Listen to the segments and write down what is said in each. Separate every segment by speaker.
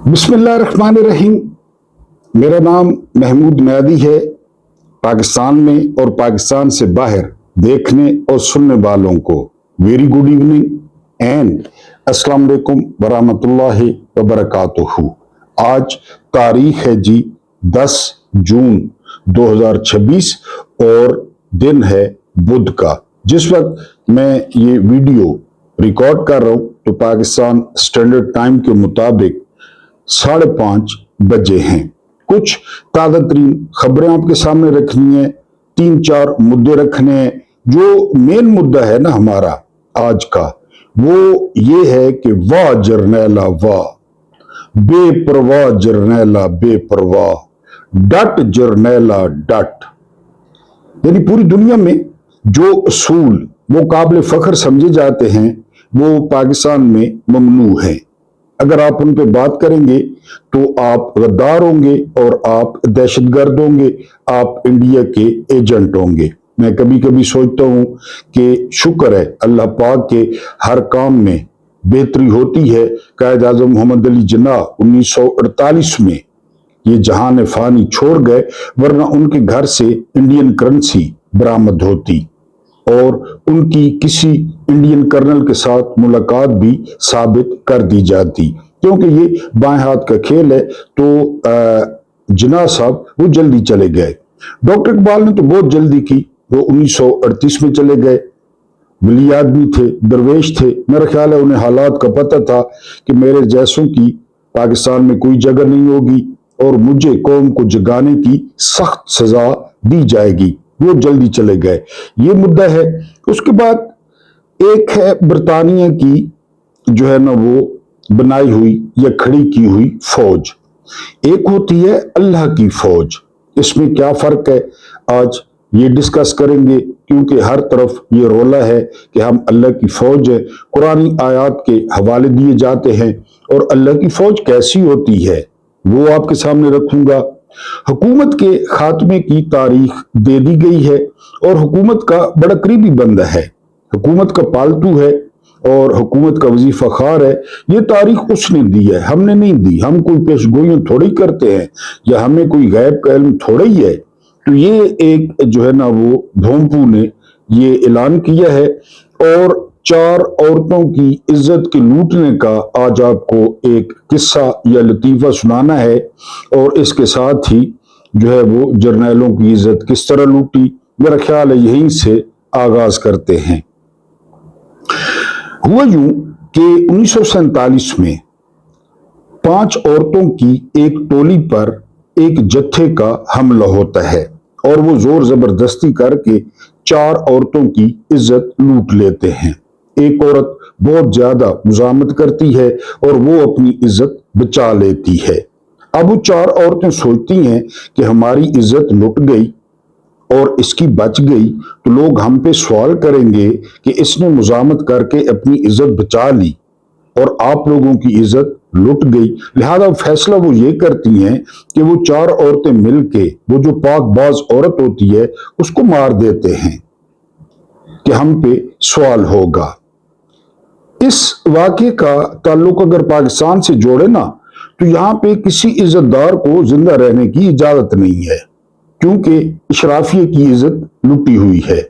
Speaker 1: बिस्मिल्लाहिर्रहमानिर्रहीम। मेरा नाम महमूद मैदी है। पाकिस्तान में और पाकिस्तान से बाहर देखने और सुनने वालों को वेरी गुड इवनिंग एंड अस्सलाम वालेकुम वरहमतुल्लाहि वबरकातुहू। आज तारीख है जी 10 जून 2026 और दिन है बुध का। जिस वक्त मैं ये वीडियो रिकॉर्ड कर रहा हूं तो पाकिस्तान स्टैंडर्ड टाइम के मुताबिक 5:30 बजे हैं। कुछ ताज़ा तरीन खबरें आपके सामने रखनी है, 3-4 मुद्दे रखने हैं। जो मेन मुद्दा है ना हमारा आज का, वो ये है कि वाह जरनैला वाह, बेपरवाह जरनैला बेपरवाह, डट जरनैला डट। यानी पूरी दुनिया में जो असूल वो काबिल फख्र समझे जाते हैं वो पाकिस्तान में ममनू है। अगर आप उन पे बात करेंगे तो आप गद्दार होंगे और आप दहशतगर्द होंगे, आप इंडिया के एजेंट होंगे। मैं कभी कभी सोचता हूं कि शुक्र है अल्लाह पाक के हर काम में बेहतरी होती है। कायद आजम मोहम्मद अली जिन्ना 1948 में ये जहान फानी छोड़ गए, वरना उनके घर से इंडियन करेंसी बरामद होती और उनकी किसी इंडियन कर्नल के साथ मुलाकात भी साबित कर दी जाती। क्योंकि ये बाएं हाथ का खेल है तो जिन्ना साहब वो जल्दी चले गए। डॉक्टर इकबाल ने तो बहुत जल्दी की, वो 1938 में चले गए। वली आदमी थे, दरवेश थे। मेरा ख्याल है उन्हें हालात का पता था कि मेरे जैसों की पाकिस्तान में कोई जगह नहीं होगी और मुझे कौम को जगाने की सख्त सजा दी जाएगी। वो जल्दी चले गए, ये मुद्दा है। उसके बाद एक है बरतानिया की जो है ना वो बनाई हुई या खड़ी की हुई फौज, एक होती है अल्लाह की फौज। इसमें क्या फर्क है आज ये डिस्कस करेंगे, क्योंकि हर तरफ ये रोला है कि हम अल्लाह की फौज है। कुरानी आयात के हवाले दिए जाते हैं और अल्लाह की फौज कैसी होती है वो आपके सामने रखूंगा। हुकूमत के खात्मे की तारीख दे दी गई है और हुकूमत का बड़ा करीबी बंदा है, हुकूमत का पालतू है और हुकूमत का वजीफा खार है। ये तारीख उसने दी है, हमने नहीं दी। हम कोई पेशगोइयां थोड़ी करते हैं या हमें कोई गैब का इल्म थोड़ा ही है। तो ये एक जो है ना वो भोंपू ने ये ऐलान किया है और 4 औरतों की इज्जत के लूटने का आज आपको एक किस्सा या लतीफा सुनाना है और इसके साथ ही जो है वो जर्नैलों की इज्जत किस तरह लूटी। मेरा ख्याल है यहीं से आगाज करते हैं। हुआ यूं कि 1947 में 5 औरतों की एक टोली पर एक जत्थे का हमला होता है और वो जोर जबरदस्ती करके 4 औरतों की इज्जत लूट लेते हैं। एक औरत बहुत ज्यादा मुजामत करती है और वो अपनी इज्जत बचा लेती है। अब वो 4 औरतें सोचती हैं कि हमारी इज्जत लुट गई और इसकी बच गई तो लोग हम पे सवाल करेंगे कि इसने मुजामत करके अपनी इज्जत बचा ली और आप लोगों की इज्जत लुट गई। लिहाजा फैसला वो ये करती हैं कि वो 4 औरतें मिलके वो जो पाकबाज औरत होती है उसको मार देते हैं कि हम पे सवाल होगा। इस वाक़े का ताल्लुक अगर पाकिस्तान से जोड़े ना तो यहाँ पे किसी इज्जतदार को जिंदा रहने की इजाजत नहीं है, क्योंकि इशराफिये की इज्जत लुटी हुई है।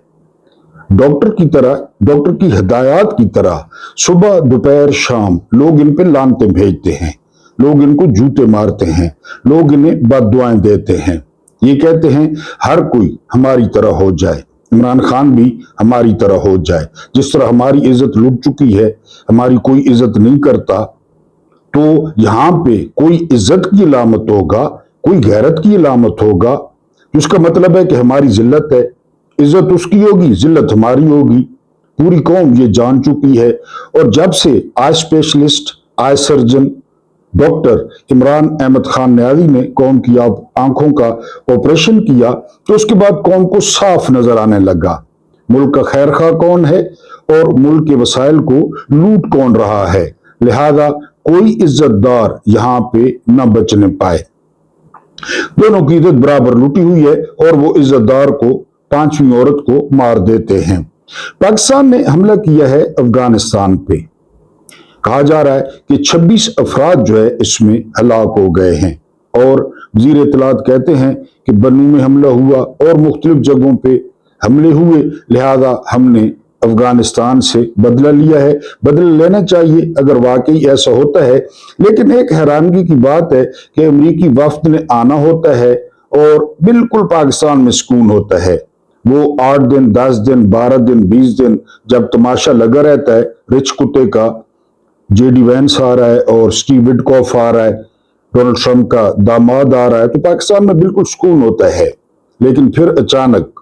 Speaker 1: डॉक्टर की तरह, डॉक्टर की हिदायत की तरह सुबह दोपहर शाम लोग इन पे लानते भेजते हैं, लोग इनको जूते मारते हैं, लोग इन्हें बददुआएं देते हैं। ये कहते हैं हर कोई हमारी तरह हो जाए, इमरान खान भी हमारी तरह हो जाए। जिस तरह हमारी इज्जत लुट चुकी है, हमारी कोई इज्जत नहीं करता, तो यहाँ पे कोई इज्जत की अलामत होगा, कोई गैरत की अलामत होगा, जिसका मतलब है कि हमारी जिल्लत है। इज्जत उसकी होगी, जिल्लत हमारी होगी। पूरी कौम ये जान चुकी है। और जब से eye specialist, eye surgeon doctor Imran Ahmed Khan Niazi ने कौम की आंखों का ऑपरेशन किया तो उसके बाद कौम को साफ नजर आने लगा मुल्क का खैर खा कौन है और मुल्क के वसाइल को लूट कौन रहा है। लिहाजा कोई इज्जतदार यहाँ पे न बचने पाए। दोनों की इज्जत बराबर लूटी हुई है और वो इज्जतदार को, 5वीं औरत को मार देते हैं। पाकिस्तान ने हमला किया है अफगानिस्तान पे। کہا جا رہا ہے کہ 26 افراد جو ہے اس میں ہلاک ہو گئے ہیں، اور وزیر اطلاعات کہتے ہیں کہ بنو میں حملہ ہوا اور مختلف جگہوں پہ حملے ہوئے، لہذا ہم نے افغانستان سے بدلہ لیا ہے، بدلہ لینا چاہیے اگر واقعی ایسا ہوتا ہے۔ لیکن ایک حیرانگی کی بات ہے کہ امریکی وفد نے آنا ہوتا ہے اور بالکل پاکستان میں سکون ہوتا ہے، وہ 8 دن 10 دن 12 دن 20 دن جب تماشا لگا رہتا ہے رچ کتے کا، جے ڈی وینس آ رہا ہے اور سٹیو وڈکوف آ رہا ہے، ڈونلڈ ٹرمپ کا داماد آ رہا ہے، تو پاکستان میں بالکل سکون ہوتا ہے، لیکن پھر اچانک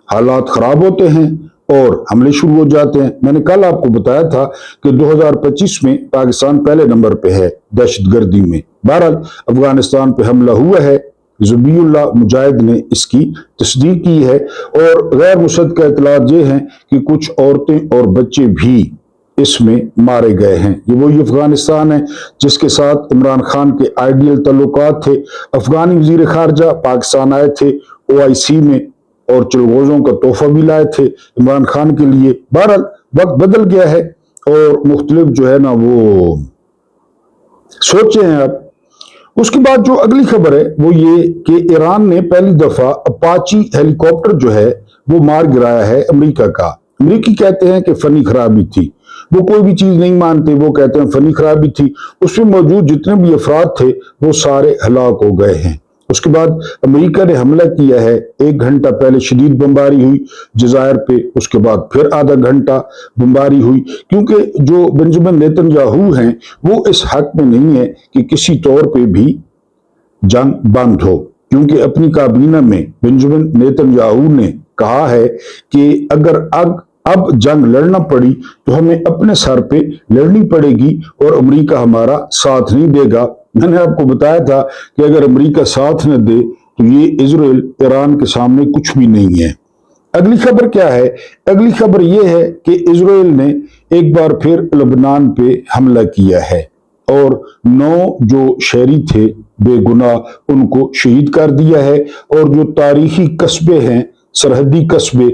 Speaker 1: حالات خراب ہوتے ہیں اور حملے شروع ہو جاتے ہیں۔ میں نے کل آپ کو بتایا تھا کہ 2025 میں پاکستان پہلے نمبر پہ ہے دہشت گردی میں۔ بہرحال افغانستان پہ حملہ ہوا ہے، ذبیح اللہ مجاہد نے اس کی تصدیق کی ہے، اور غیر مصدقہ اطلاعات یہ ہیں کہ کچھ عورتیں اور بچے بھی اس میں مارے گئے ہیں۔ یہ وہی افغانستان ہے جس کے ساتھ عمران خان کے آئیڈیل تعلقات تھے۔ افغانی وزیر خارجہ پاکستان آئے تھے OIC میں، اور چلغوزوں کا تحفہ بھی لائے تھے عمران خان کے لیے۔ بہرحال وقت بدل گیا ہے اور مختلف جو ہے نا وہ سوچے ہیں اب۔ اس کے بعد جو اگلی خبر ہے وہ یہ کہ ایران نے پہلی دفعہ اپاچی ہیلی کاپٹر جو ہے وہ مار گرایا ہے امریکہ کا۔ امریکی کہتے ہیں کہ فنی خرابی تھی، وہ کوئی بھی چیز نہیں مانتے، وہ کہتے ہیں فنی خرابی تھی، اس میں موجود جتنے بھی افراد تھے وہ سارے ہلاک ہو گئے ہیں۔ اس کے بعد امریکہ نے حملہ کیا ہے، 1 گھنٹہ پہلے شدید بمباری ہوئی جزائر پہ، اس کے بعد پھر آدھا گھنٹہ بمباری ہوئی، کیونکہ جو بنجمن نیتن یاہو ہیں وہ اس حق میں نہیں ہے کہ کسی طور پہ بھی جنگ بند ہو، کیونکہ اپنی کابینہ میں بنجمن نیتن یاہو نے کہا ہے کہ اگر اب جنگ لڑنا پڑی تو ہمیں اپنے سر پہ لڑنی پڑے گی اور امریکہ ہمارا ساتھ نہیں دے گا۔ میں نے آپ کو بتایا تھا کہ اگر امریکہ ساتھ نہ دے تو یہ اسرائیل ایران کے سامنے کچھ بھی نہیں ہے۔ اگلی خبر کیا ہے؟ اگلی خبر یہ ہے کہ اسرائیل نے ایک بار پھر لبنان پہ حملہ کیا ہے اور 9 جو شہری تھے بے گناہ ان کو شہید کر دیا ہے، اور جو تاریخی قصبے ہیں، سرحدی قصبے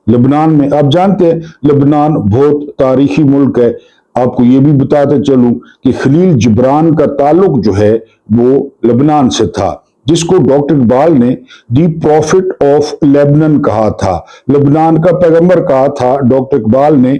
Speaker 1: لبنان میں، آپ جانتے ہیں لبنان بہت تاریخی ملک ہے۔ آپ کو یہ بھی بتاتے چلوں کہ خلیل جبران کا تعلق جو ہے وہ لبنان سے تھا، جس کو ڈاکٹر اقبال نے دی پروفٹ آف لیبنان کہا تھا، لبنان کا پیغمبر کہا تھا ڈاکٹر اقبال نے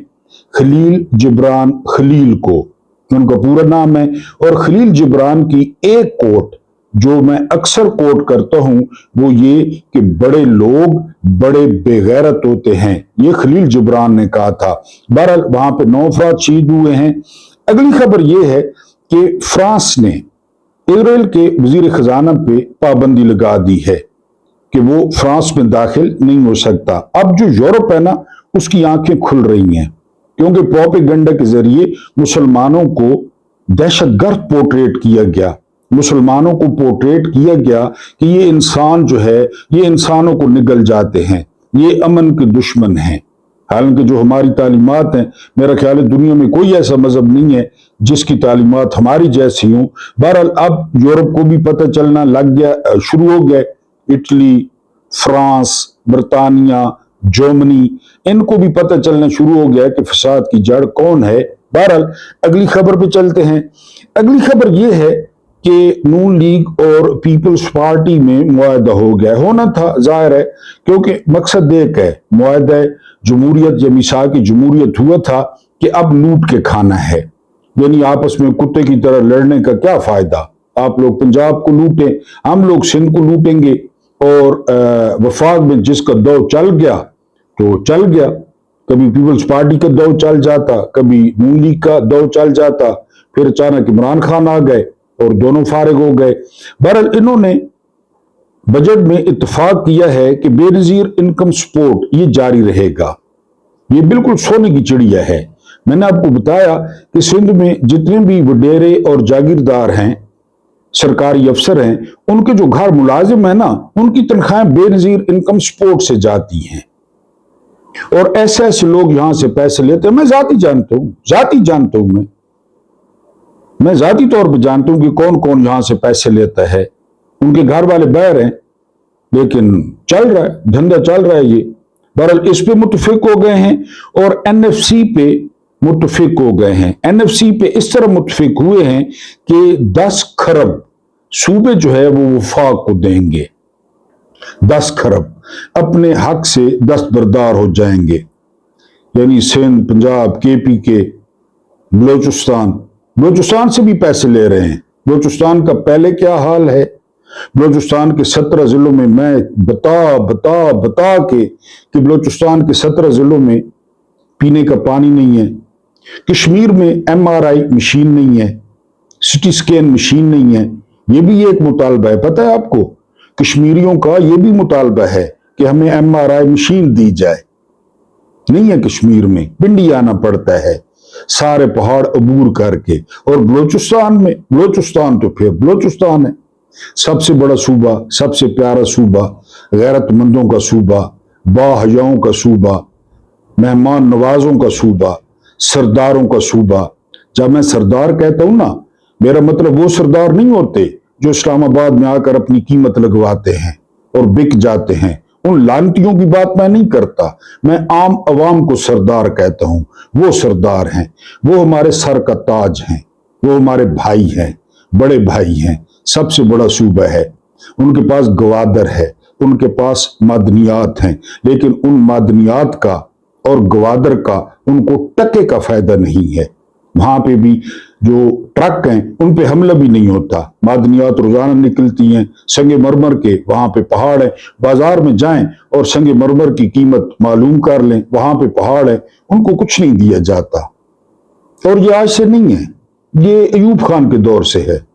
Speaker 1: خلیل جبران خلیل کو، ان کا پورا نام ہے۔ اور خلیل جبران کی ایک کوٹ جو میں اکثر کوٹ کرتا ہوں وہ یہ کہ بڑے لوگ بڑے بے غیرت ہوتے ہیں، یہ خلیل جبران نے کہا تھا۔ بہرحال وہاں پہ 9 افراد شہید ہوئے ہیں۔ اگلی خبر یہ ہے کہ فرانس نے اسرائیل کے وزیر خزانہ پہ پابندی لگا دی ہے کہ وہ فرانس میں داخل نہیں ہو سکتا۔ اب جو یورپ ہے نا اس کی آنکھیں کھل رہی ہیں، کیونکہ پروپیگنڈا کے ذریعے مسلمانوں کو دہشت گرد پورٹریٹ کیا گیا، مسلمانوں کو پورٹریٹ کیا گیا کہ یہ انسان جو ہے یہ انسانوں کو نگل جاتے ہیں، یہ امن کے دشمن ہیں۔ حالانکہ جو ہماری تعلیمات ہیں، میرا خیال ہے دنیا میں کوئی ایسا مذہب نہیں ہے جس کی تعلیمات ہماری جیسی ہوں۔ بہرحال اب یورپ کو بھی پتہ چلنا لگ گیا، شروع ہو گئے، اٹلی، فرانس، برطانیہ، جرمنی، ان کو بھی پتہ چلنا شروع ہو گیا کہ فساد کی جڑ کون ہے۔ بہرحال اگلی خبر پہ چلتے ہیں۔ اگلی خبر یہ ہے کہ نون لیگ اور پیپلز پارٹی میں معاہدہ ہو گیا، ہونا تھا ظاہر ہے، کیونکہ مقصد ایک ہے، معاہدہ جمہوریت یا میثاق جمہوریت ہوا تھا کہ اب لوٹ کے کھانا ہے، یعنی آپس میں کتے کی طرح لڑنے کا کیا فائدہ، آپ لوگ پنجاب کو لوٹیں، ہم لوگ سندھ کو لوٹیں گے، اور وفاق میں جس کا دو چل گیا تو چل گیا، کبھی پیپلز پارٹی کا دو چل جاتا، کبھی نون لیگ کا دو چل جاتا، پھر اچانک عمران خان آ گئے اور دونوں فارغ ہو گئے۔ بہرحال انہوں نے بجٹ میں اتفاق کیا ہے کہ بے نظیر انکم سپورٹ یہ جاری رہے گا، یہ بالکل سونے کی چڑیا ہے۔ میں نے آپ کو بتایا کہ سندھ میں جتنے بھی وڈیرے اور جاگیردار ہیں، سرکاری افسر ہیں، ان کے جو گھر ملازم ہیں نا ان کی تنخواہیں بے نظیر انکم سپورٹ سے جاتی ہیں، اور ایسے ایسے لوگ یہاں سے پیسے لیتے ہیں۔ میں ذاتی جانتا ہوں میں ذاتی طور پہ جانتا ہوں کہ کون کون یہاں سے پیسے لیتا ہے، ان کے گھر والے باہر ہیں، لیکن چل رہا ہے، دھندا چل رہا ہے یہ۔ بہرحال اس پہ متفق ہو گئے ہیں، اور NFC پہ मुत्तफिक हो गए हैं, एनएफसी पे इस तरह मुत्तफिक हुए हैं कि 10 खरब सूबे जो है वो वफाक को देंगे। 10 खरब अपने हक से दस्तबरदार हो जाएंगे, यानी सिंध, पंजाब, केपी के, बलोचिस्तान से भी पैसे ले रहे हैं। बलोचिस्तान का पहले क्या हाल है, बलोचिस्तान के 17 जिलों में मैं बता के कि बलोचिस्तान के 17 जिलों में पीने का पानी नहीं है, कश्मीर में एमआरआई मशीन नहीं है, सिटी स्कैन मशीन नहीं है। ये भी एक मुतालबा है, पता है आपको, कश्मीरियों का ये भी मुतालबा है कि हमें एमआरआई मशीन दी जाए। नहीं है कश्मीर में, पिंडी आना पड़ता है सारे पहाड़ अबूर करके। और बलोचिस्तान में, बलोचिस्तान तो फिर बलोचिस्तान है, सबसे बड़ा सूबा, सबसे प्यारा सूबा, गैरतमंदों का सूबा, बाहयाओं का सूबा, मेहमान नवाजों का सूबा, सरदारों का सूबा। जब मैं सरदार कहता हूं ना, मेरा मतलब वो सरदार नहीं होते जो इस्लामाबाद में आकर अपनी कीमत लगवाते हैं और बिक जाते हैं। उन लानतियों की बात मैं नहीं करता, मैं आम अवाम को सरदार कहता हूं। वो सरदार हैं, वो हमारे सर का ताज हैं, वो हमारे भाई हैं, बड़े भाई हैं, सबसे बड़ा सूबा है। उनके पास गवादर है, उनके पास मादनियात हैं, लेकिन उन मादनियात का और गवादर का उनको टके का फायदा नहीं है। वहां पे भी जो ट्रक हैं उन पे हमला भी नहीं होता। मादनियात रोजाना निकलती हैं संगे मरमर के, वहां पे पहाड़ है, बाजार में जाएं और संगे मरमर की कीमत मालूम कर लें, वहां पे पहाड़ है, उनको कुछ नहीं दिया जाता। और ये आज से नहीं है, ये अयूब खान के दौर से है।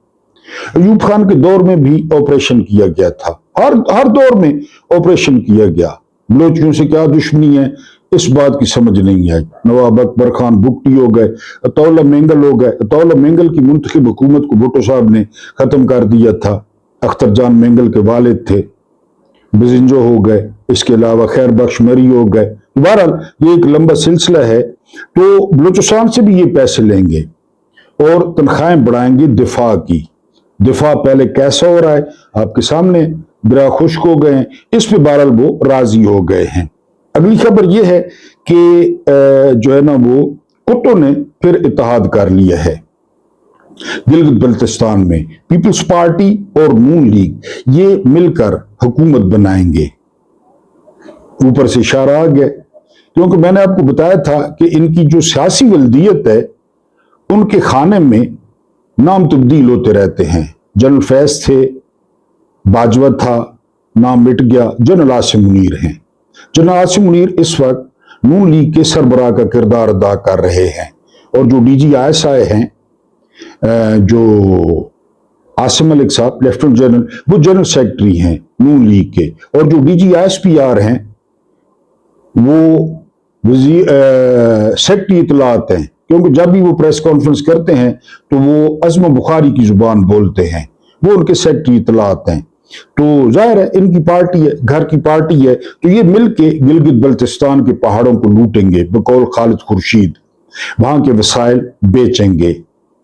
Speaker 1: अयूब खान के दौर में भी ऑपरेशन किया गया था, हर दौर में ऑपरेशन किया गया। बलोचियों से क्या दुश्मनी है इस बात की समझ नहीं आई। नवाब अकबर खान भुट्टी हो गए, अतौला मेंगल हो गए। अतौला मेंगल की मुंतखब हुकूमत को भुट्टो साहब ने खत्म कर दिया था। अख्तर जान मेंगल के वालिद थे, बिजिंजो हो गए, इसके अलावा खैर बख्श मरी हो गए। बहरहाल ये एक लंबा सिलसिला है। तो बलूचिस्तान से भी ये पैसे लेंगे और तनख्वाहें बढ़ाएंगे दिफा की। दिफा पहले कैसा हो रहा है आपके सामने, बड़ा खुश्क हो गए हैं, इस पे बहरहाल वो राजी हो गए हैं। अगली खबर यह है कि जो है ना वो कुत्तों ने फिर इत्तेहाद कर लिया है गिलगित बल्तिस्तान में। पीपल्स पार्टी और नून लीग ये मिलकर हुकूमत बनाएंगे। ऊपर से इशारा आ गया, क्योंकि मैंने आपको बताया था कि इनकी जो सियासी वल्दियत है उनके खाने में नाम तब्दील होते रहते हैं। जनरल फैज थे, बाजवा था, नाम मिट गया, जनरल आसिम मुनीर हैं। जनरल आसिम मुनीर इस वक्त नून लीग के सरबराह का किरदार अदा कर रहे हैं। और जो DGISI हैं, जो आसिम मलिक साहब लेफ्टिनेंट जनरल, वो जनरल सेक्रेटरी हैं नून लीग के। और जो DGISPR हैं वो सेक्रेटरी इतलात हैं, क्योंकि जब भी वो प्रेस कॉन्फ्रेंस करते हैं तो वो अज़्म बुखारी की जुबान बोलते हैं, वो उनके सेक्रेटरी इतलात हैं। तो जाहिर है इनकी पार्टी है, घर की पार्टी है, तो ये मिलके गिलगित बल्तिस्तान के पहाड़ों को लूटेंगे बकौल खालिद खुर्शीद, वहां के वसाइल बेचेंगे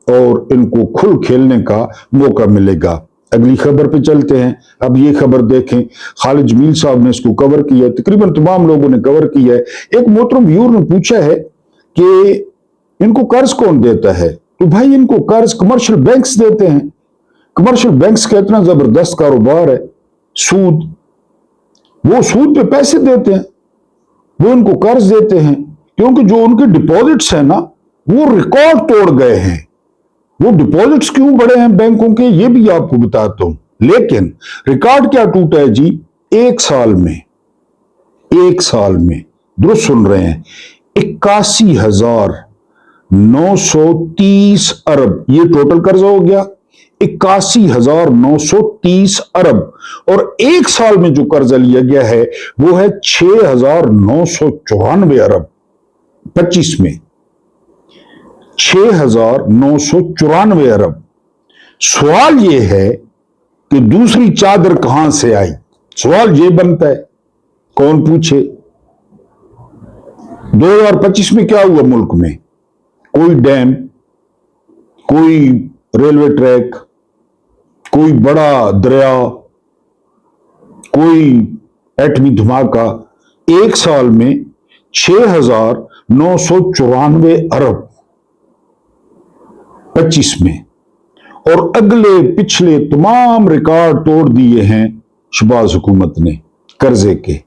Speaker 1: और इनको खुल खेलने का मौका मिलेगा। अगली खबर पे चलते हैं। अब ये खबर देखें, खालिद जमील साहब ने इसको कवर किया, तकरीबन तमाम लोगों ने कवर किया है। एक मोहतरम व्यूअर ने पूछा है कि इनको कर्ज कौन देता है, तो भाई इनको कर्ज कमर्शियल बैंक्स देते हैं। कमर्शियल बैंक्स का इतना जबरदस्त कारोबार है, सूद, वो सूद पे पैसे देते हैं, वो इनको कर्ज देते हैं, क्योंकि जो उनके डिपॉजिट्स हैं ना वो रिकॉर्ड तोड़ गए हैं। वो डिपॉजिट्स क्यों बढ़े हैं बैंकों के, ये भी आपको बताता हूं। लेकिन रिकॉर्ड क्या टूटा है जी, एक साल में दुरुस्त सुन रहे हैं, 81,930 अरब ये टोटल कर्जा हो गया, 81,930 अरब। और एक साल में जो कर्जा लिया गया है वो है 6,994 अरब 25 में, 6,994 अरब। सवाल ये है कि दूसरी चादर कहां से आई। सवाल ये बनता है, कौन पूछे। 2025 में क्या हुआ मुल्क में, कोई डैम, कोई रेलवे ट्रैक, कोई बड़ा दरिया, कोई एटमी धमाका। एक साल में 994 अरब 25 में, और अगले पिछले तमाम रिकॉर्ड तोड़ दिए हैं शहबाज हुकूमत ने कर्जे के।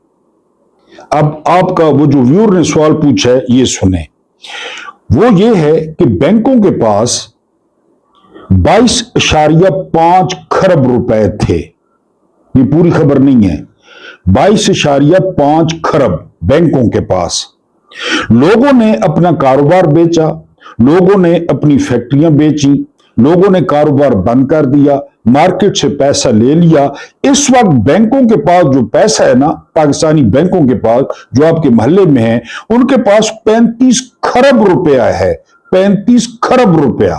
Speaker 1: अब आपका वो जो व्यूअर ने सवाल पूछा है ये सुने, वो ये है कि बैंकों के पास 22.5 खरब रुपए थे। ये पूरी खबर नहीं है, 22.5 खरब बैंकों के पास। लोगों ने अपना कारोबार बेचा, लोगों ने अपनी फैक्ट्रियां बेची, लोगों ने कारोबार बंद कर दिया, मार्केट से पैसा ले लिया। इस वक्त बैंकों के पास जो पैसा है ना, पाकिस्तानी बैंकों के पास जो आपके मोहल्ले में है, उनके पास 35 खरब रुपया है। 35 खरब रुपया।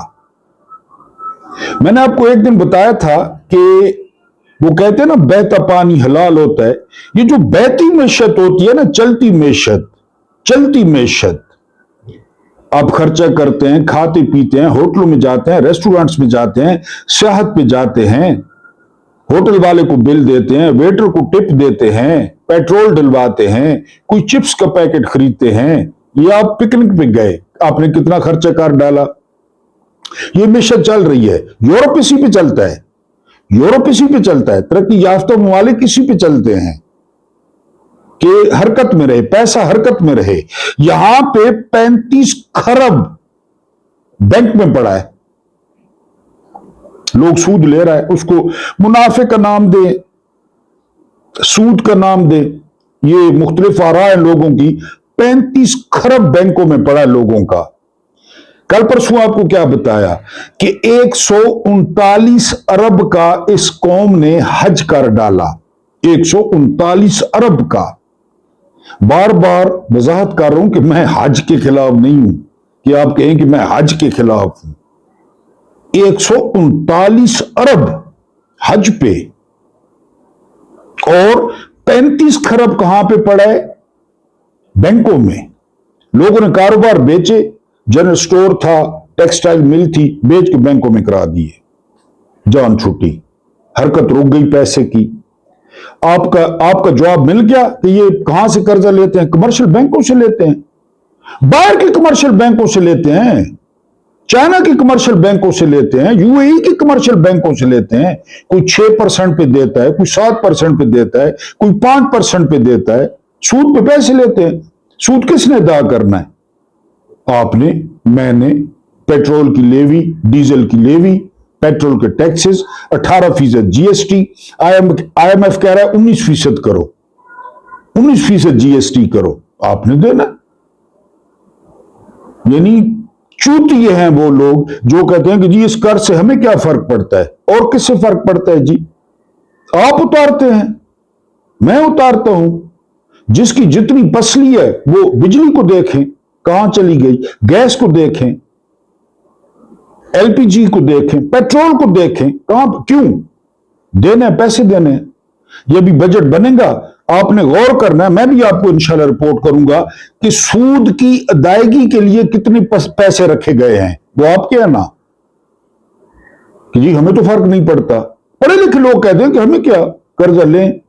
Speaker 1: मैंने आपको एक दिन बताया था कि वो कहते हैं ना बहता पानी हलाल होता है। ये जो बहती मैशत होती है ना, चलती मैशत, आप खर्चा करते हैं, खाते पीते हैं, होटलों में जाते हैं, रेस्टोरेंट्स में जाते हैं, सियाहत पे जाते हैं, होटल वाले को बिल देते हैं, वेटर को टिप देते हैं, पेट्रोल डलवाते हैं, कोई चिप्स का पैकेट खरीदते हैं, या आप पिकनिक पे गए, आपने कितना खर्चा कर डाला। ये मैशत चल रही है। यूरोप इसी पे चलता है, तरक्की याफ्ता ममालिक इसी पे चलते हैं कि हरकत में रहे, पैसा हरकत में रहे। यहां पे 35 खरब बैंक में पड़ा है, लोग सूद ले रहा है, उसको मुनाफे का नाम दे, सूद का नाम दे, ये मुख्तलिफ आरा है लोगों की। 35 खरब बैंकों में पड़ा है लोगों का। कल परसों आपको क्या बताया कि 139 अरब का इस कौम ने हज कर डाला। 139 अरब का। बार बार वजाहत कर रहा हूं कि मैं हज के खिलाफ नहीं हूं कि आप कहें कि मैं हज के खिलाफ हूं। 139 अरब हज पे, और 35 खरब कहां पे पड़ा है? बैंकों में। लोगों ने कारोबार बेचे, जनरल स्टोर था, टेक्सटाइल मिल थी, बेच के बैंकों में करा दिए, जान छुट्टी, हरकत रुक गई पैसे की। आपका जवाब मिल गया कि ये कहां से कर्जा लेते हैं? कमर्शियल बैंकों से लेते हैं, बाहर के कमर्शियल बैंकों से लेते हैं, चाइना के कमर्शियल बैंकों से लेते हैं, यूएई के कमर्शियल बैंकों से लेते हैं। कोई 6% पे देता है, कोई 7% पे देता है, कोई 5% पे देता है। सूद पे पैसे लेते हैं। सूद किसने अदा करना है? आपने, मैंने। पेट्रोल की लेवी, डीजल की लेवी, पेट्रोल के टैक्सेस, 18% जीएसटी। IMF कह रहा है 19% करो, 19% जीएसटी करो, आपने देना। यानी चूतिए हैं वो लोग जो कहते हैं कि जी इस कर से हमें क्या फर्क पड़ता है। और किससे फर्क पड़ता है जी? आप उतारते हैं, मैं उतारता हूं। जिसकी जितनी पसली है वो बिजली को देखें कहां चली गई, गैस को देखें, एलपीजी को देखें, पेट्रोल को देखें, कहां, क्यों देने, पैसे देने। ये भी बजट बनेगा, आपने गौर करना है। मैं भी आपको इंशाल्लाह रिपोर्ट करूंगा कि सूद की अदायगी के लिए कितने पैसे रखे गए हैं। वो आप क्या ना कि जी हमें तो फर्क नहीं पड़ता। पढ़े लिखे लोग कहते हैं कि हमें क्या, कर्जा लें।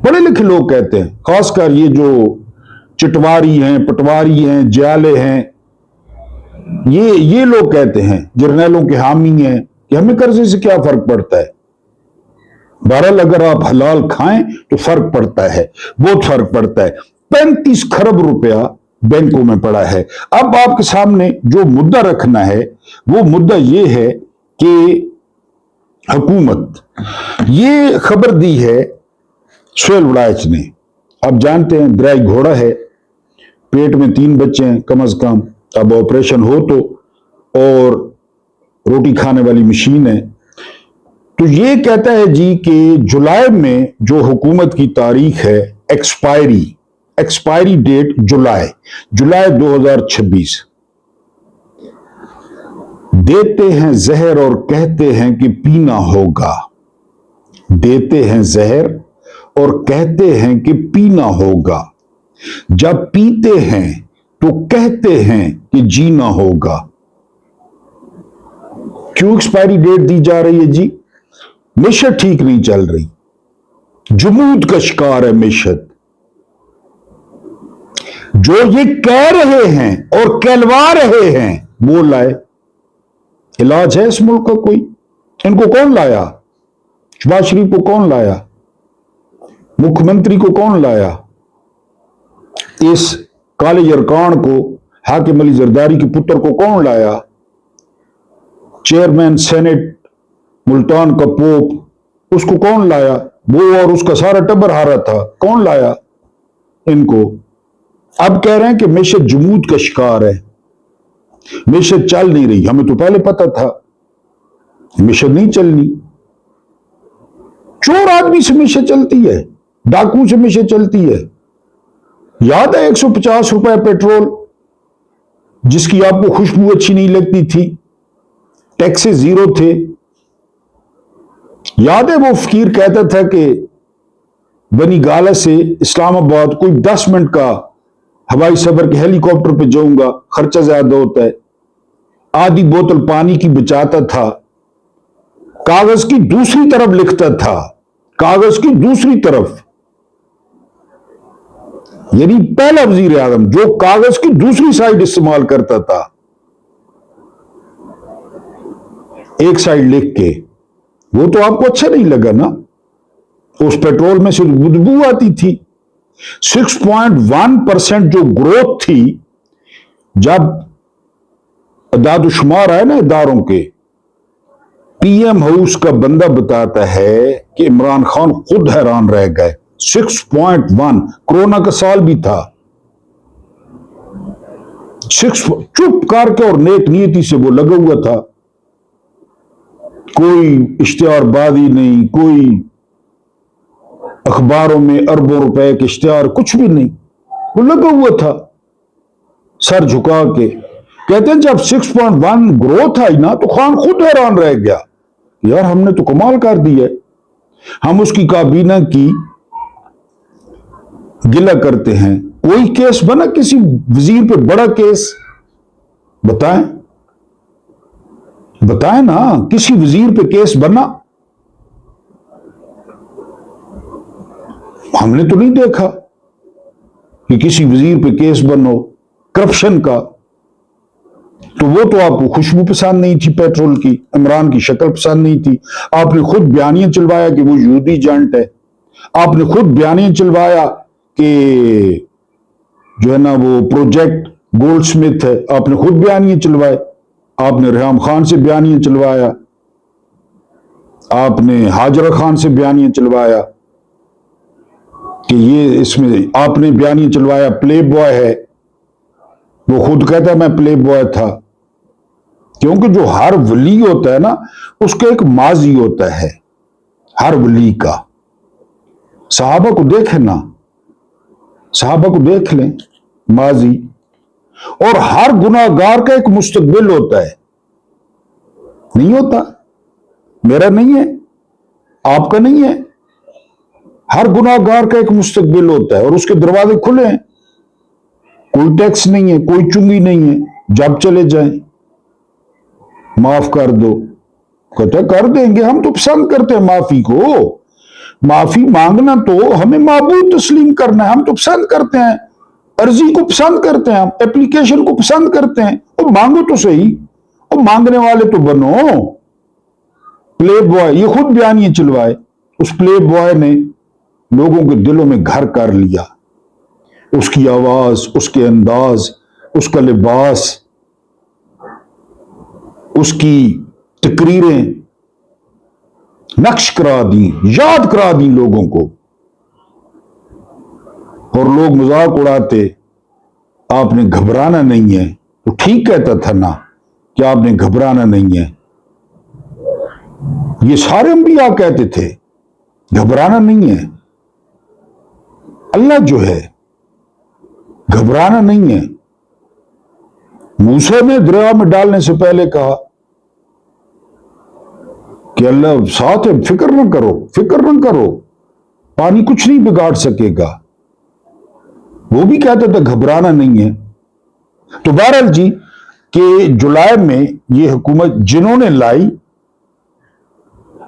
Speaker 1: पढ़े लिखे लोग कहते हैं, खासकर ये जो चिटवारी हैं, पटवारी हैं, जाले हैं, ये लोग कहते हैं, जर्नैलों के हामी हैं कि हमें कर्जे से क्या फर्क पड़ता है। बहरहाल अगर आप हलाल खाएं तो फर्क पड़ता है, बहुत फर्क पड़ता है। 35 खरब रुपया बैंकों में पड़ा है। अब आपके सामने जो मुद्दा रखना है वो मुद्दा ये है कि हुकूमत, ये खबर दी है सुहेल वड़ाइच ने। आप जानते हैं दराई घोड़ा है, पेट में 3 बच्चे हैं कम अज कम, अब ऑपरेशन हो तो, और रोटी खाने वाली मशीन है। तो ये कहता है जी कि जुलाई में जो हुकूमत की तारीख है, एक्सपायरी डेट जुलाई 2026, देते हैं जहर और कहते हैं कि पीना होगा। देते हैं जहर और कहते हैं कि पीना होगा। जब पीते हैं तो कहते हैं कि जीना होगा। क्यों एक्सपायरी डेट दी जा रही है जी? मैशत ठीक नहीं चल रही, जुमूद का शिकार है मैशत। جو یہ کہہ رہے ہیں اور کہلوا رہے ہیں وہ لائے. علاج ہے اس ملک کا کوئی؟ ان کو کون لایا؟ شہباز شریف کو کون لایا؟ مکھ منتری کو کون لایا؟ اس کالج ارکان کو، حاکم علی زرداری کے پتر کو کون لایا؟ چیئرمین سینٹ ملتان کا پوپ، اس کو کون لایا؟ وہ اور اس کا سارا ٹبر ہارا تھا، کون لایا ان کو؟ اب کہہ رہے ہیں کہ معیشت جمود کا شکار ہے، معیشت چل نہیں رہی. ہمیں تو پہلے پتا تھا معیشت نہیں چلنی. چور آدمی سے معیشت چلتی ہے، ڈاکو سے معیشت چلتی ہے. یاد ہے 150 روپے پیٹرول جس کی آپ کو خوشبو اچھی نہیں لگتی تھی، ٹیکسز زیرو تھے. یاد ہے وہ فقیر کہتا تھا کہ بنی گالہ سے اسلام آباد کوئی 10 منٹ کا ہوائی سفر کے ہیلی کاپٹر پہ جاؤں گا، خرچہ زیادہ ہوتا ہے. آدھی بوتل پانی کی بچاتا تھا، کاغذ کی دوسری طرف لکھتا تھا، کاغذ کی دوسری طرف. یعنی پہلا وزیر اعظم جو کاغذ کی دوسری سائڈ استعمال کرتا تھا، ایک سائڈ لکھ کے. وہ تو آپ کو اچھا نہیں لگا نا، اس پیٹرول میں سے بدبو آتی تھی. 6.1% جو گروتھ تھی، جب اعداد و شمار آئے نا اداروں کے، پی ایم ہاؤس کا بندہ بتاتا ہے کہ عمران خان خود حیران رہ گئے. 6.1، کرونا کا سال بھی تھا. چپ کر کے اور نیک نیتی سے وہ لگا ہوا تھا، کوئی اشتہار بازی نہیں، کوئی اخباروں میں اربوں روپے کے اشتہار، کچھ بھی نہیں. وہ لگا ہوا تھا سر جھکا کے. کہتے ہیں جب 6.1 گروتھ آئی نا تو خان خود حیران رہ گیا، یار ہم نے تو کمال کر دی ہے. ہم اس کی کابینہ کی گلہ کرتے ہیں. کوئی کیس بنا کسی وزیر پہ بڑا کیس؟ بتائیں بتائیں نا، کسی وزیر پہ کیس بنا؟ ہم نے تو نہیں دیکھا کہ کسی وزیر پہ کیس بنو کرپشن کا. تو وہ تو آپ کو خوشبو پسند نہیں تھی پیٹرول کی، عمران کی شکل پسند نہیں تھی. آپ نے خود بیانیہ چلوایا کہ وہ یہودی ایجنٹ ہے. آپ نے خود بیانیہ چلوایا کہ جو ہے نا وہ پروجیکٹ گولڈ سمتھ ہے. آپ نے خود بیانیہ چلوائے. آپ نے ریحام خان سے بیانیہ چلوایا، آپ نے ہاجرہ خان سے بیانیہ چلوایا کہ یہ اس میں. آپ نے بیانیہ چلوایا پلے بوائے ہے، وہ خود کہتا ہے میں پلے بوائے تھا. کیونکہ جو ہر ولی ہوتا ہے نا اس کا ایک ماضی ہوتا ہے، ہر ولی کا. صحابہ کو دیکھیں نا، صحابہ کو دیکھ لیں ماضی. اور ہر گناہ گار کا ایک مستقبل ہوتا ہے. نہیں ہوتا؟ میرا نہیں ہے، آپ کا نہیں ہے. ہر گناہ گار کا ایک مستقبل ہوتا ہے اور اس کے دروازے کھلے ہیں. کوئی ٹیکس نہیں ہے، کوئی چنگی نہیں ہے. جب چلے جائیں معاف کر دو، کہتا کر دیں گے. ہم تو پسند کرتے ہیں معافی کو. معافی مانگنا تو ہمیں معبود تسلیم کرنا ہے. ہم تو پسند کرتے ہیں، عرضی کو پسند کرتے ہیں، ہم اپلیکیشن کو پسند کرتے ہیں. اور مانگو تو صحیح، اور مانگنے والے تو بنو. پلے بوائے یہ خود بیانیہ چلوائے. اس پلے بوائے نے لوگوں کے دلوں میں گھر کر لیا. اس کی آواز، اس کے انداز، اس کا لباس، اس کی تقریریں نقش کرا دی، یاد کرا دی لوگوں کو. اور لوگ مذاق اڑاتے، آپ نے گھبرانا نہیں ہے. تو ٹھیک کہتا تھا نا کہ آپ نے گھبرانا نہیں ہے. یہ سارے انبیاء کہتے تھے گھبرانا نہیں ہے. اللہ جو ہے گھبرانا نہیں ہے. موسیٰ نے دریا میں ڈالنے سے پہلے کہا کہ اللہ ساتھ ہے، فکر نہ کرو، فکر نہ کرو، پانی کچھ نہیں بگاڑ سکے گا. وہ بھی کہتا تھا گھبرانا نہیں ہے. تو بہرحال جی کہ جولائی میں یہ حکومت جنہوں نے لائی،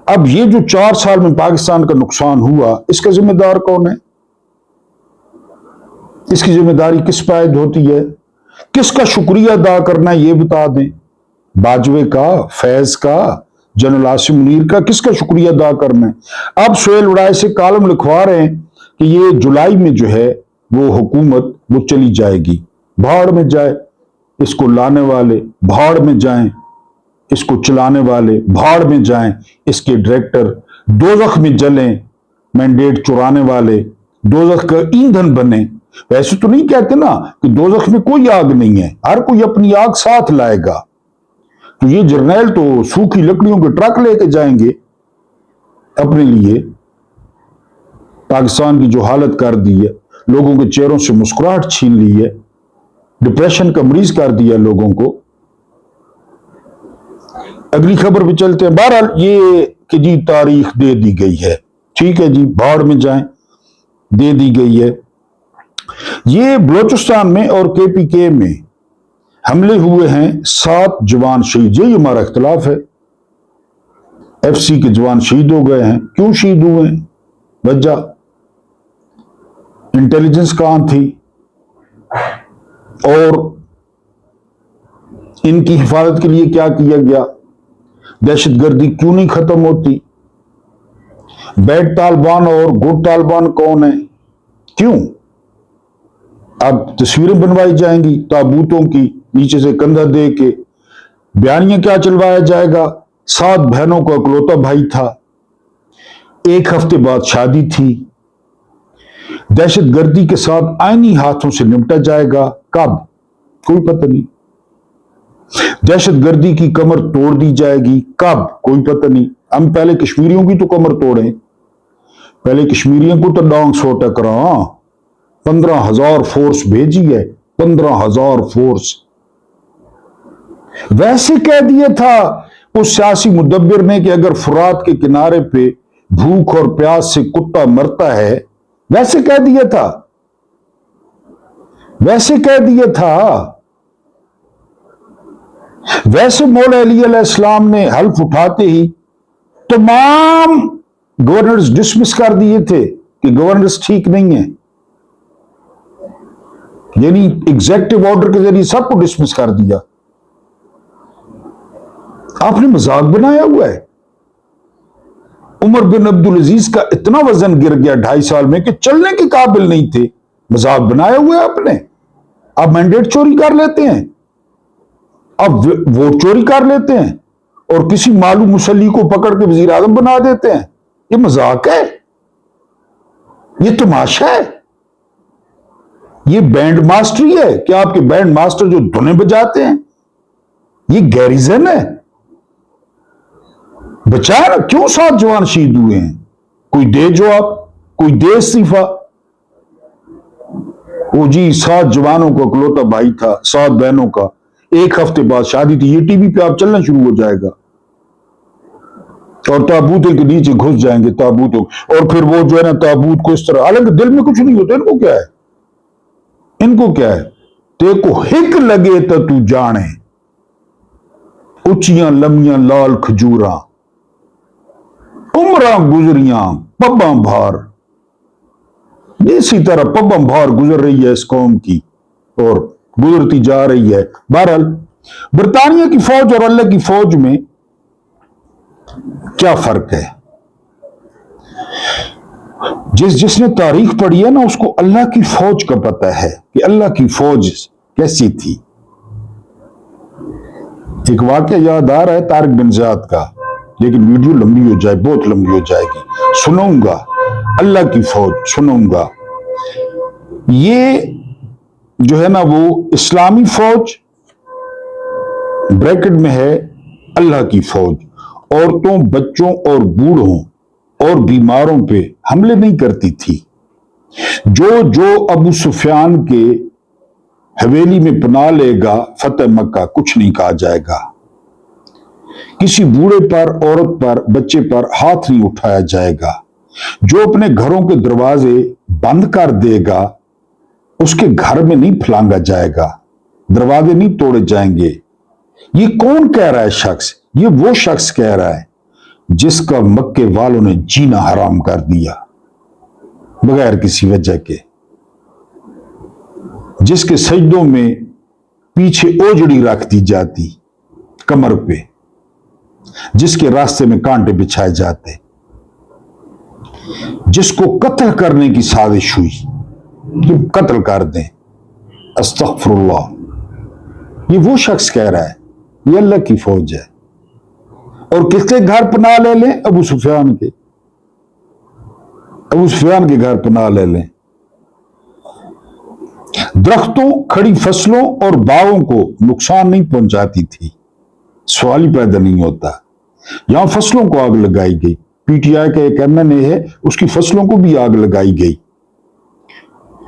Speaker 1: اب یہ جو 4 سال میں پاکستان کا نقصان ہوا اس کا ذمہ دار کون ہے؟ इसकी जिम्मेदारी किस पर आयद होती है? किसका शुक्रिया अदा करना है ये बता दें। बाजवे का, फैज का, जनरल आसिम मुनीर का, किसका शुक्रिया अदा करना है? अब सोहेल उड़ाए से कॉलम लिखवा रहे हैं कि ये जुलाई में जो है वो हुकूमत वो चली जाएगी। भाड़ में जाए, इसको लाने वाले भाड़ में जाएं, इसको चलाने वाले भाड़ में जाएं, इसके डायरेक्टर दोजख में जलें, मैंडेट चुराने वाले दोजख का ईंधन बने। वैसे तो नहीं कहते ना कि दोजख में कोई आग नहीं है, हर कोई अपनी आग साथ लाएगा। तो ये जर्नैल तो सूखी लकड़ियों के ट्रक लेके जाएंगे अपने लिए। पाकिस्तान की जो हालत कर दी है, लोगों के चेहरों से मुस्कुराहट छीन ली है, डिप्रेशन का मरीज कर दिया लोगों को। अगली खबर पे चलते हैं। बहरहाल ये कि जी तारीख दे दी गई है, ठीक है जी, भाड़ में जाएं, दे दी गई है। ये बलोचिस्तान में और केपीके में हमले हुए हैं, 7 जवान शहीद। यही हमारा इख्तलाफ है। एफसी के जवान शहीद हो गए हैं। क्यों शहीद हुए हैं? वजह इंटेलिजेंस कहां थी और इनकी हिफाजत के लिए क्या किया गया? दहशतगर्दी क्यों नहीं खत्म होती? बैड तालिबान और गुड तालिबान कौन है? क्यों? अब तस्वीरें बनवाई जाएंगी ताबूतों की, नीचे से कंधा दे के। बयानियां क्या चलवाया जाएगा? 7 बहनों का इकलौता भाई था, 1 हफ्ते बाद शादी थी। दहशतगर्दी के साथ आईनी हाथों से निपटा जाएगा। कब? कोई पता नहीं। दहशतगर्दी की कमर तोड़ दी जाएगी। कब? कोई पता नहीं। हम पहले कश्मीरियों की तो कमर तोड़ें, पहले कश्मीरियों को तो डांग सोटा करा। 15,000 फोर्स भेजी है, 15,000 फोर्स। वैसे कह दिया था उस सियासी मुदब्बिर ने कि अगर फुरात के किनारे पे भूख और प्यास से कुत्ता मरता है, वैसे कह दिया था, वैसे कह दिया था। वैसे मौला अली अलैहिस्सलाम ने हल्फ उठाते ही तमाम गवर्नर्स डिसमिस कर दिए थे कि गवर्नर्स ठीक नहीं है, यानी एग्जेक्टिव ऑर्डर के जरिए सबको डिसमिस कर दिया। आपने मजाक बनाया हुआ है। उमर बिन अब्दुल अजीज का इतना वजन गिर गया 2.5 साल में कि चलने के काबिल नहीं थे। मजाक बनाया हुआ है आपने। आप मैंडेट चोरी कर लेते हैं, अब वोट चोरी कर लेते हैं और किसी मालूम मुसल्ली को पकड़ के वजीर आजम बना देते हैं। ये मजाक है, ये तमाशा है, ये बैंड मास्टरी है कि आपके बैंड मास्टर जो धुनें बजाते हैं, ये गैरिजन है। बचाया ना, क्यों 7 जवान शहीद हुए हैं? कोई दे जवाब, कोई दे इस्तीफा। वो जी 7 जवानों का इकलौता भाई था, 7 बहनों का, 1 हफ्ते बाद शादी थी। ये टीवी पे आप चलना शुरू हो जाएगा और ताबूतों के नीचे घुस जाएंगे ताबूतों, और फिर वो जो है ना ताबूत को इस तरह, हालांकि दिल में कुछ नहीं होता। इनको क्या है? इनको क्या है? तेको हिक लगे तो तू जाने, उचियां लमियां लाल खजूरा, उम्रा गुजरियां पब्बा भार। इसी तरह पब्बा भार गुजर रही है इस कौम की और गुजरती जा रही है। बहरहाल बरतानिया की फौज और अल्लाह की फौज में क्या फर्क है? जिसने तारीख पढ़ी है ना, उसको अल्लाह की फौज का पता है कि अल्लाह की फौज कैसी थी। एक वाकया याद आ रहा है तारिक बिन ज़ियाद का, लेकिन वीडियो लंबी हो जाए, बहुत लंबी हो जाएगी, सुनाऊंगा। अल्लाह की फौज सुनाऊंगा। ये जो है ना वो इस्लामी फौज ब्रैकेट में है अल्लाह की फौज। औरतों, बच्चों और बूढ़ों और बीमारों पे हमले नहीं करती थी। जो अबू सुफियान के हवेली में पनाह लेगा फतेह मक्का, कुछ नहीं कहा जाएगा। किसी बूढ़े पर, औरत पर, बच्चे पर हाथ नहीं उठाया जाएगा। जो अपने घरों के दरवाजे बंद कर देगा उसके घर में नहीं फलांगा जाएगा, दरवाजे नहीं तोड़े जाएंगे। ये कौन कह रहा है शख्स? ये वो शख्स कह रहा है जिसका मक्के वालों ने जीना हराम कर दिया बगैर किसी वजह के। جس کے سجدوں میں پیچھے اوجڑی رکھ دی جاتی کمر پہ، جس کے راستے میں کانٹے بچھائے جاتے، جس کو قتل کرنے کی سازش ہوئی کہ قتل کر دیں، استغفر اللہ، یہ وہ شخص کہہ رہا ہے یہ اللہ کی فوج ہے۔ اور کس کے گھر پناہ لے لیں؟ ابو سفیان کے، ابو سفیان کے گھر پناہ لے لیں۔ درختوں، کھڑی فصلوں اور باغوں کو نقصان نہیں پہنچاتی تھی، سوال ہی پیدا نہیں ہوتا۔ یہاں فصلوں کو آگ لگائی گئی، پی ٹی آئی کا ایک ایم این اے ہے، اس کی فصلوں کو بھی آگ لگائی گئی۔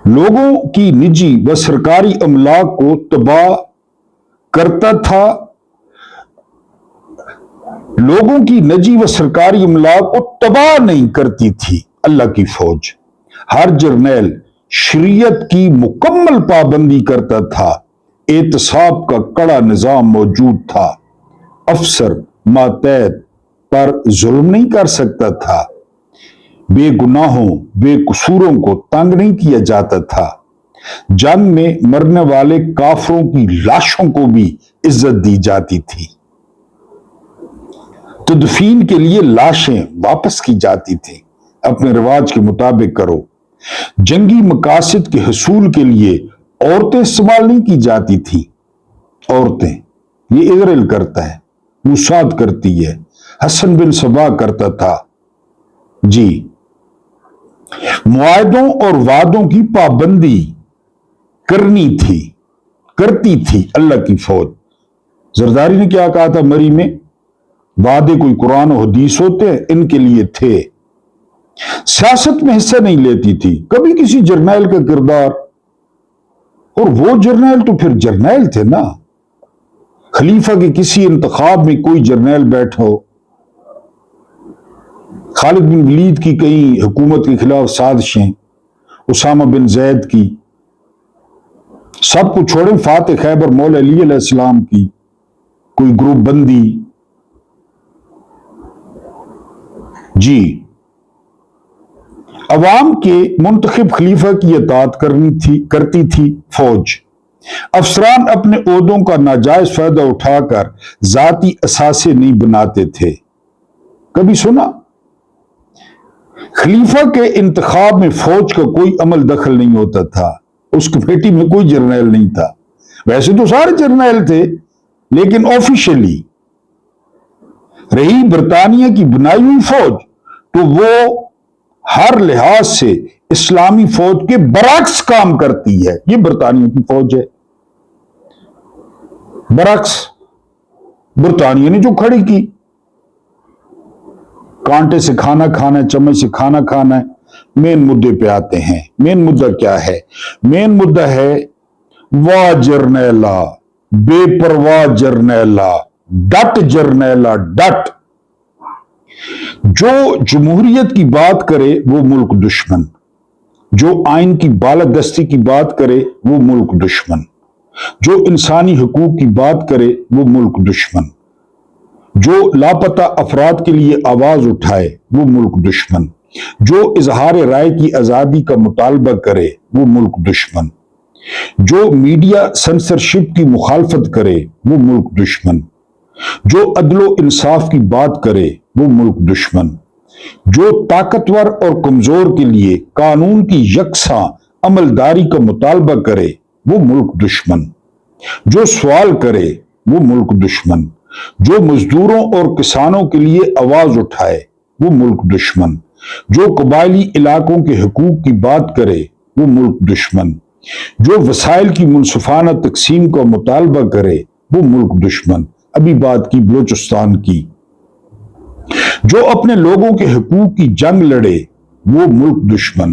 Speaker 1: لوگوں کی نجی و سرکاری املاک کو تباہ کرتا تھا، لوگوں کی نجی و سرکاری املاک کو تباہ نہیں کرتی تھی اللہ کی فوج۔ ہر جرنیل شریعت کی مکمل پابندی کرتا تھا، احتساب کا کڑا نظام موجود تھا، افسر ماتحت پر ظلم نہیں کر سکتا تھا، بے گناہوں بے قصوروں کو تنگ نہیں کیا جاتا تھا، جنگ میں مرنے والے کافروں کی لاشوں کو بھی عزت دی جاتی تھی، تدفین کے لیے لاشیں واپس کی جاتی تھیں، اپنے رواج کے مطابق کرو۔ جنگی مقاصد کے حصول کے لیے عورتیں استعمال نہیں کی جاتی تھیں، عورتیں، یہ اسرائیل کرتا ہے، موساد کرتی ہے، حسن بن سبا کرتا تھا۔ جی، معاہدوں اور وعدوں کی پابندی کرتی تھی اللہ کی فوج۔ زرداری نے کیا کہا تھا مری میں؟ وعدے کوئی قرآن و حدیث ہوتے ہیں، ان کے لیے تھے۔ سیاست میں حصہ نہیں لیتی تھی، کبھی کسی جرنیل کا کردار، اور وہ جرنیل تو پھر جرنیل تھے نا، خلیفہ کے کسی انتخاب میں کوئی جرنیل بیٹھا ہو، خالد بن ولید کی کئی حکومت کے خلاف سازشیں، اسامہ بن زید کی، سب کو چھوڑیں، فاتح خیبر مولا علی علیہ السلام کی کوئی گروپ بندی۔ جی، عوام کے منتخب خلیفہ کی اطاعت کرتی تھی فوج۔ افسران اپنے عہدوں کا ناجائز فائدہ اٹھا کر ذاتی اثاثے نہیں بناتے تھے۔ کبھی سنا؟ خلیفہ کے انتخاب میں فوج کا کوئی عمل دخل نہیں ہوتا تھا، اس کمیٹی میں کوئی جرنیل نہیں تھا، ویسے تو سارے جرنیل تھے، لیکن آفیشلی رہی برطانیہ کی بنائی ہوئی فوج تو وہ ہر لحاظ سے اسلامی فوج کے برعکس کام کرتی ہے۔ یہ برطانیہ کی فوج ہے، برعکس برطانیہ نے جو کھڑی کی، کانٹے سے کھانا کھانا ہے، چمچ سے کھانا کھانا ہے۔ مین مدے پہ آتے ہیں۔ مین مدہ کیا ہے؟ مین مدہ ہے واہ جرنیلا، بے پرواہ جرنیلا، ڈٹ جرنیلا ڈٹ۔ جو جمہوریت کی بات کرے وہ ملک دشمن، جو آئین کی بالادستی کی بات کرے وہ ملک دشمن، جو انسانی حقوق کی بات کرے وہ ملک دشمن، جو لاپتہ افراد کے لیے آواز اٹھائے وہ ملک دشمن، جو اظہار رائے کی آزادی کا مطالبہ کرے وہ ملک دشمن، جو میڈیا سنسرشپ کی مخالفت کرے وہ ملک دشمن، جو عدل و انصاف کی بات کرے وہ ملک دشمن، جو طاقتور اور کمزور کے لیے قانون کی یکساں عملداری کا مطالبہ کرے وہ ملک دشمن، جو سوال کرے وہ ملک دشمن، جو مزدوروں اور کسانوں کے لیے آواز اٹھائے وہ ملک دشمن، جو قبائلی علاقوں کے حقوق کی بات کرے وہ ملک دشمن، جو وسائل کی منصفانہ تقسیم کا مطالبہ کرے وہ ملک دشمن۔ ابھی بات کی بلوچستان کی، جو اپنے لوگوں کے حقوق کی جنگ لڑے وہ ملک دشمن،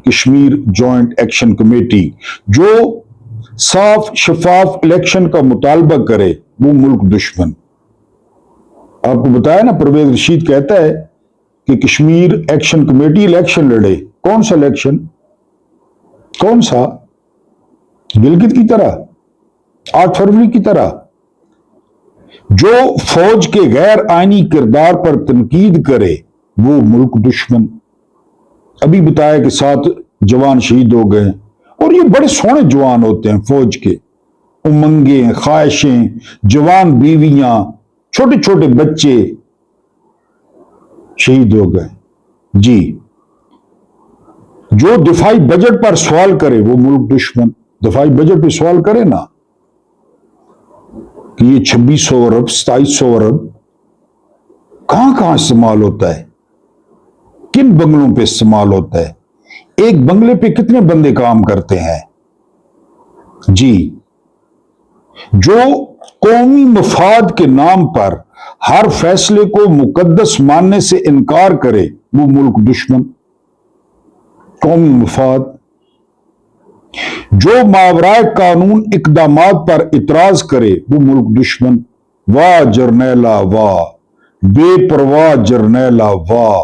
Speaker 1: کشمیر جوائنٹ ایکشن کمیٹی، جو صاف شفاف الیکشن کا مطالبہ کرے وہ ملک دشمن۔ آپ کو بتایا نا، پرویز رشید کہتا ہے کہ کشمیر ایکشن کمیٹی الیکشن لڑے۔ کون سا الیکشن؟ کون سا؟ گلگت کی طرح، 8 فروری کی طرح؟ جو فوج کے غیر آئینی کردار پر تنقید کرے وہ ملک دشمن۔ ابھی بتایا کہ 7 جوان شہید ہو گئے، اور اور یہ بڑے سونے جوان ہوتے ہیں فوج کے، امنگیں، خواہشیں، جوان بیویاں، چھوٹے چھوٹے بچے شہید ہو گئے۔ جی، جو دفاعی بجٹ پر سوال کرے وہ ملک دشمن۔ دفاعی بجٹ پہ سوال کرے نا کہ یہ 2600 ارب 2700 ارب کہاں کہاں استعمال ہوتا ہے، کن بنگلوں پہ استعمال ہوتا ہے، ایک بنگلے پہ کتنے بندے کام کرتے ہیں۔ جی، جو قومی مفاد کے نام پر ہر فیصلے کو مقدس ماننے سے انکار کرے وہ ملک دشمن۔ قومی مفاد، جو ماورائے قانون اقدامات پر اعتراض کرے وہ ملک دشمن۔ واہ جرنیلا واہ، بے پرواہ جرنیلا واہ۔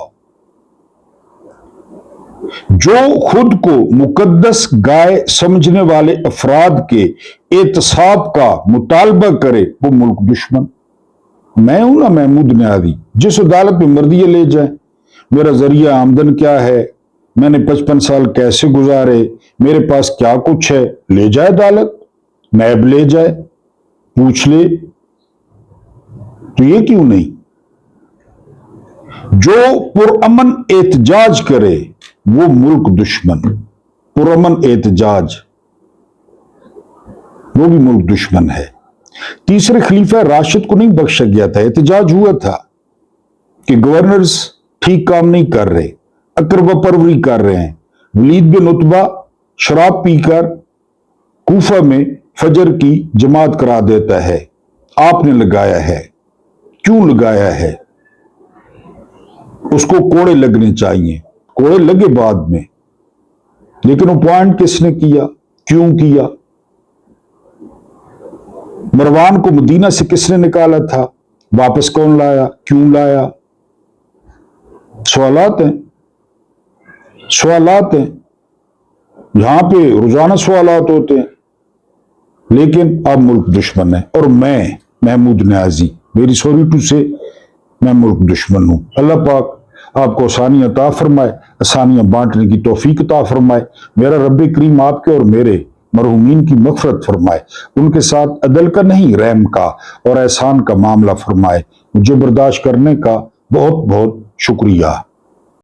Speaker 1: جو خود کو مقدس گائے سمجھنے والے افراد کے احتساب کا مطالبہ کرے وہ ملک دشمن۔ میں ہوں نا محمود نیازی، جس عدالت میں مرضی لے جائیں، میرا ذریعہ آمدن کیا ہے، میں نے 55 سال کیسے گزارے، میرے پاس کیا کچھ ہے، لے جائے عدالت، نیب لے جائے، پوچھ لے، تو یہ کیوں نہیں؟ جو پرامن احتجاج کرے وہ ملک دشمن۔ پرامن احتجاج وہ بھی ملک دشمن ہے۔ تیسرے خلیفہ راشد کو نہیں بخشا گیا تھا، احتجاج ہوا تھا کہ گورنرز ٹھیک کام نہیں کر رہے، اقربا پروری کر رہے ہیں۔ ولید بن عتبہ شراب پی کر کوفہ میں فجر کی جماعت کرا دیتا ہے، آپ نے لگایا ہے، کیوں لگایا ہے؟ اس کو کوڑے لگنے چاہیے، کوڑے لگے بعد میں، لیکن اپوائنٹ کس نے کیا، کیوں کیا؟ مروان کو مدینہ سے کس نے نکالا تھا، واپس کون لایا، کیوں لایا؟ سوالات ہیں، سوالات ہیں، یہاں پہ روزانہ سوالات ہوتے ہیں، لیکن اب ملک دشمن ہے۔ اور میں محمود نیازی، میری سوری ٹو سے میں ملک دشمن ہوں۔ اللہ پاک آپ کو آسانی عطا فرمائے، آسانیاں بانٹنے کی توفیق عطا فرمائے۔ میرا رب کریم آپ کے اور میرے مرحومین کی مغفرت فرمائے، ان کے ساتھ عدل کا نہیں رحم کا اور احسان کا معاملہ فرمائے۔ مجھے برداشت کرنے کا بہت بہت شکریہ۔